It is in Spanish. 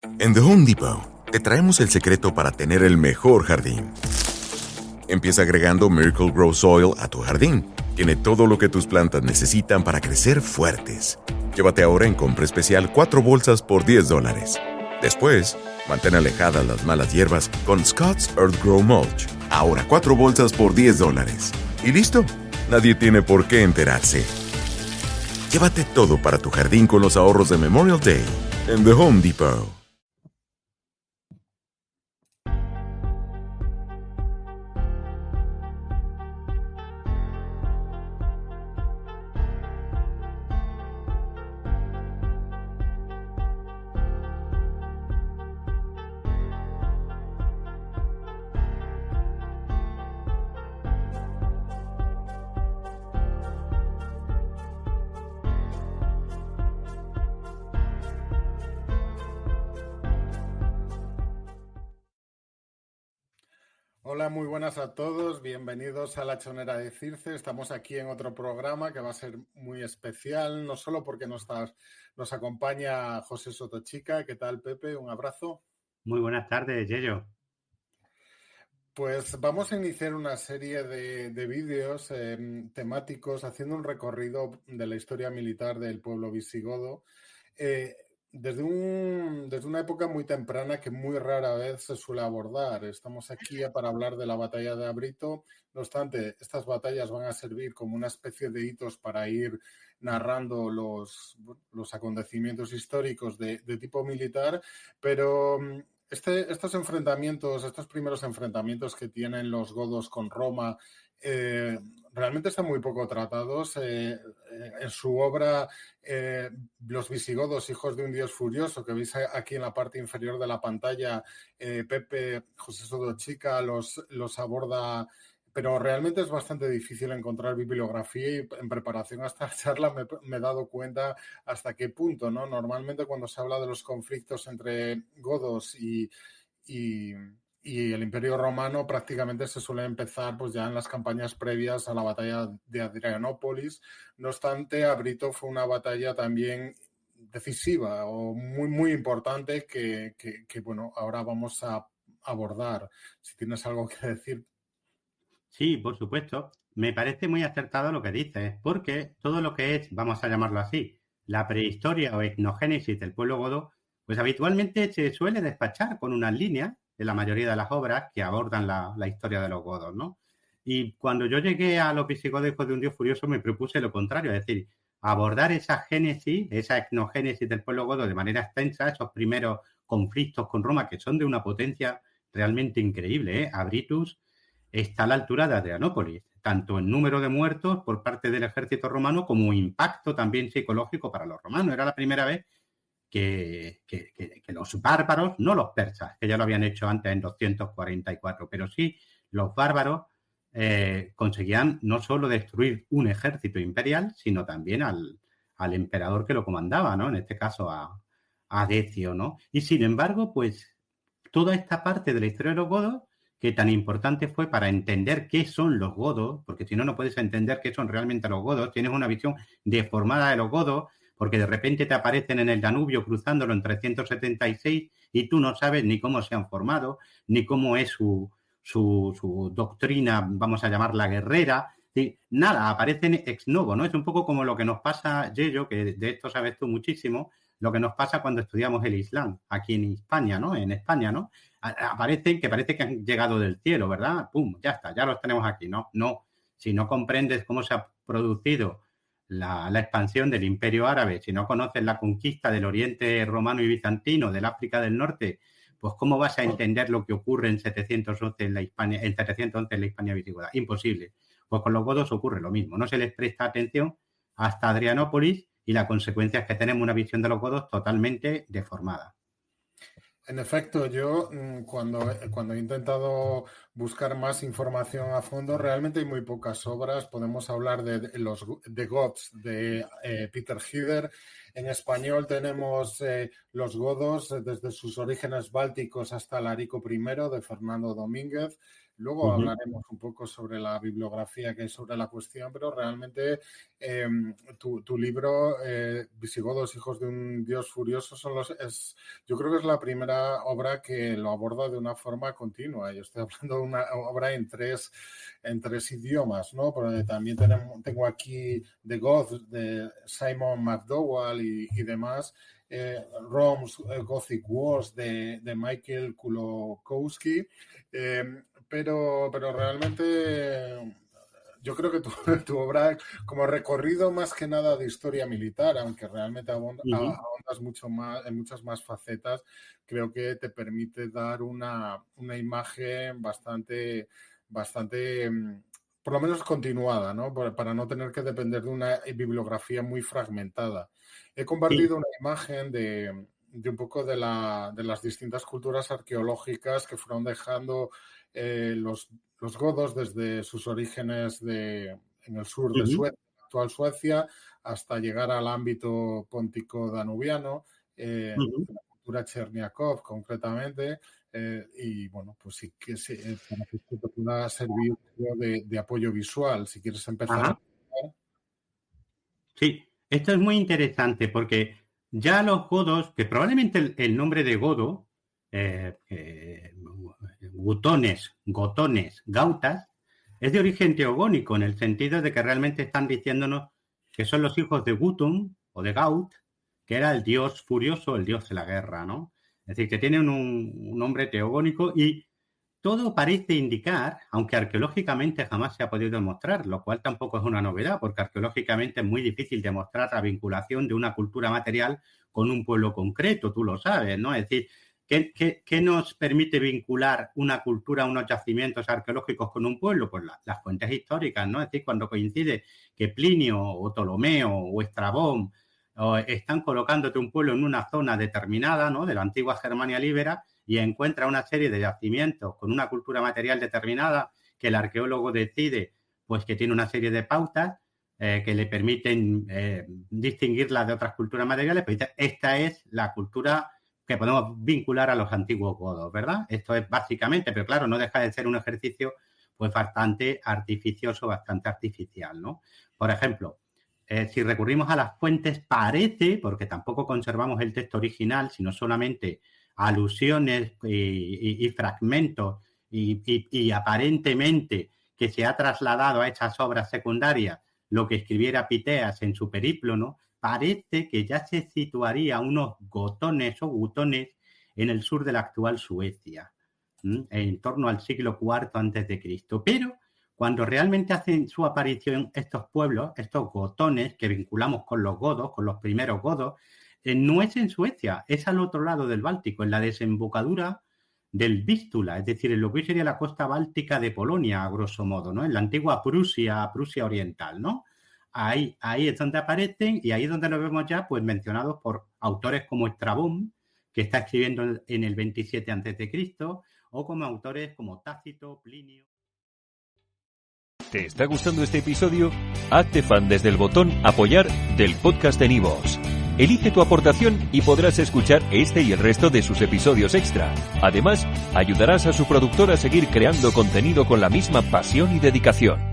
En The Home Depot, te traemos el secreto para tener el mejor jardín. Empieza agregando Miracle Grow Soil a tu jardín. Tiene todo lo que tus plantas necesitan para crecer fuertes. Llévate ahora en compra especial 4 bolsas por $10. Después, mantén alejadas las malas hierbas con Scott's Earth Grow Mulch. Ahora 4 bolsas por $10. ¿Y listo? Nadie tiene por qué enterarse. Llévate todo para tu jardín con los ahorros de Memorial Day en The Home Depot. Hola, muy buenas a todos. Bienvenidos a La Chonera de Circe. Estamos aquí en otro programa que va a ser muy especial, no solo porque nos acompaña José Sotochica. ¿Qué tal, Pepe? Un abrazo. Muy buenas tardes, Yello. Pues vamos a iniciar una serie de vídeos temáticos haciendo un recorrido de la historia militar del pueblo visigodo. Desde una época muy temprana que muy rara vez se suele abordar. Estamos aquí para hablar de la batalla de Abrito. No obstante, estas batallas van a servir como una especie de hitos para ir narrando los acontecimientos históricos de tipo militar, pero estos enfrentamientos, estos primeros enfrentamientos que tienen los godos con Roma, realmente están muy poco tratados. En su obra Los visigodos, hijos de un dios furioso, que veis aquí en la parte inferior de la pantalla, Pepe José Sotochica los aborda, pero realmente es bastante difícil encontrar bibliografía y en preparación a esta charla me he dado cuenta hasta qué punto, ¿no? Normalmente cuando se habla de los conflictos entre godos y el Imperio Romano prácticamente se suele empezar pues ya en las campañas previas a la batalla de Adrianópolis. No obstante, Abrito fue una batalla también decisiva o muy, muy importante que bueno, ahora vamos a abordar. Si tienes algo que decir. Sí, por supuesto. Me parece muy acertado lo que dices, porque todo lo que es, vamos a llamarlo así, la prehistoria o etnogénesis del pueblo godo, pues habitualmente se suele despachar con unas líneas de la mayoría de las obras que abordan la historia de los godos, ¿no? Y cuando yo llegué a los visigodos hijos de un dios furioso me propuse lo contrario, es decir, abordar esa génesis, esa etnogénesis del pueblo godo de manera extensa, esos primeros conflictos con Roma que son de una potencia realmente increíble, ¿eh? Abritus está a la altura de Adrianópolis, tanto en número de muertos por parte del ejército romano como impacto también psicológico para los romanos. Era la primera vez que los bárbaros, no los persas, que ya lo habían hecho antes en 244, pero sí los bárbaros conseguían no solo destruir un ejército imperial, sino también al emperador que lo comandaba, ¿no? En este caso a Decio, ¿no? Y sin embargo, pues toda esta parte de la historia de los godos que tan importante fue para entender qué son los godos, porque si no, no puedes entender qué son realmente los godos, tienes una visión deformada de los godos, porque de repente te aparecen en el Danubio cruzándolo en 376 y tú no sabes ni cómo se han formado, ni cómo es su doctrina, vamos a llamarla guerrera, ¿sí? Nada, aparecen ex novo, ¿no? Es un poco como lo que nos pasa, Yello, que de esto sabes tú muchísimo, lo que nos pasa cuando estudiamos el Islam aquí en España, ¿no? En España, ¿no? Aparecen que parece que han llegado del cielo, ¿verdad? ¡Pum! Ya está, ya los tenemos aquí, ¿no? No, si no comprendes cómo se ha producido la expansión del Imperio Árabe, si no conoces la conquista del Oriente Romano y Bizantino, del África del Norte, pues ¿cómo vas a entender lo que ocurre en 711 en la Hispania, en 711 en la Hispania visigoda? Imposible. Pues con los godos ocurre lo mismo, no se les presta atención hasta Adrianópolis y la consecuencia es que tenemos una visión de los godos totalmente deformada. En efecto, yo cuando he intentado buscar más información a fondo, realmente hay muy pocas obras. Podemos hablar de los The Goths de Peter Heider. En español tenemos Los Godos desde sus orígenes bálticos hasta Larico I de Fernando Domínguez. Luego hablaremos un poco sobre la bibliografía que hay sobre la cuestión, pero realmente tu libro, Visigodos, hijos de un dios furioso, yo creo que es la primera obra que lo aborda de una forma continua. Yo estoy hablando de una obra en tres idiomas, ¿no? Porque también tengo aquí The Goth de Simon McDowell y demás. Rome's Gothic Wars de Michael Kulokowski, pero realmente yo creo que tu obra, como recorrido más que nada de historia militar, aunque realmente ahondas mucho más en muchas más facetas, creo que te permite dar una imagen bastante por lo menos continuada, ¿no? Para no tener que depender de una bibliografía muy fragmentada. He compartido una imagen de un poco de las distintas culturas arqueológicas que fueron dejando los godos desde sus orígenes en el sur de Suecia, actual Suecia, hasta llegar al ámbito póntico-danubiano, la cultura Cherniakov concretamente. Y bueno, pues sí que para que esto te pueda servir de apoyo visual, si quieres empezar. Sí, esto es muy interesante porque ya los godos, que probablemente el nombre de godo, gutones, gotones, gautas, es de origen teogónico, en el sentido de que realmente están diciéndonos que son los hijos de Gutum o de Gaut, que era el dios furioso, el dios de la guerra, ¿no? Es decir, que tienen un nombre teogónico y todo parece indicar, aunque arqueológicamente jamás se ha podido demostrar, lo cual tampoco es una novedad, porque arqueológicamente es muy difícil demostrar la vinculación de una cultura material con un pueblo concreto, tú lo sabes, ¿no? Es decir, ¿qué nos permite vincular una cultura, unos yacimientos arqueológicos con un pueblo? Pues las fuentes históricas, ¿no? Es decir, cuando coincide que Plinio o Ptolomeo o Estrabón están colocándote un pueblo en una zona determinada, ¿no? De la antigua Germania Libera, y encuentra una serie de yacimientos con una cultura material determinada que el arqueólogo decide pues que tiene una serie de pautas que le permiten distinguirla de otras culturas materiales, pues esta es la cultura que podemos vincular a los antiguos godos, ¿verdad? Esto es básicamente, pero claro, no deja de ser un ejercicio pues bastante artificioso, bastante artificial, ¿no? Por ejemplo, si recurrimos a las fuentes, parece, porque tampoco conservamos el texto original, sino solamente alusiones y fragmentos y aparentemente que se ha trasladado a estas obras secundarias lo que escribiera Piteas en su periplo, ¿no? Parece que ya se situaría unos gotones o gutones en el sur de la actual Suecia, en torno al siglo IV a.C. Pero cuando realmente hacen su aparición estos pueblos, estos gotones que vinculamos con los godos, con los primeros godos, no es en Suecia, es al otro lado del Báltico, en la desembocadura del Vístula, es decir, en lo que hoy sería la costa báltica de Polonia, a grosso modo, ¿no? En la antigua Prusia Oriental, ¿no? Ahí es donde aparecen y ahí es donde los vemos ya pues mencionados por autores como Estrabón, que está escribiendo en el 27 a.C., o como autores como Tácito, Plinio. ¿Te está gustando este episodio? Hazte fan desde el botón Apoyar del podcast de Nivos. Elige tu aportación y podrás escuchar este y el resto de sus episodios extra. Además, ayudarás a su productor a seguir creando contenido con la misma pasión y dedicación.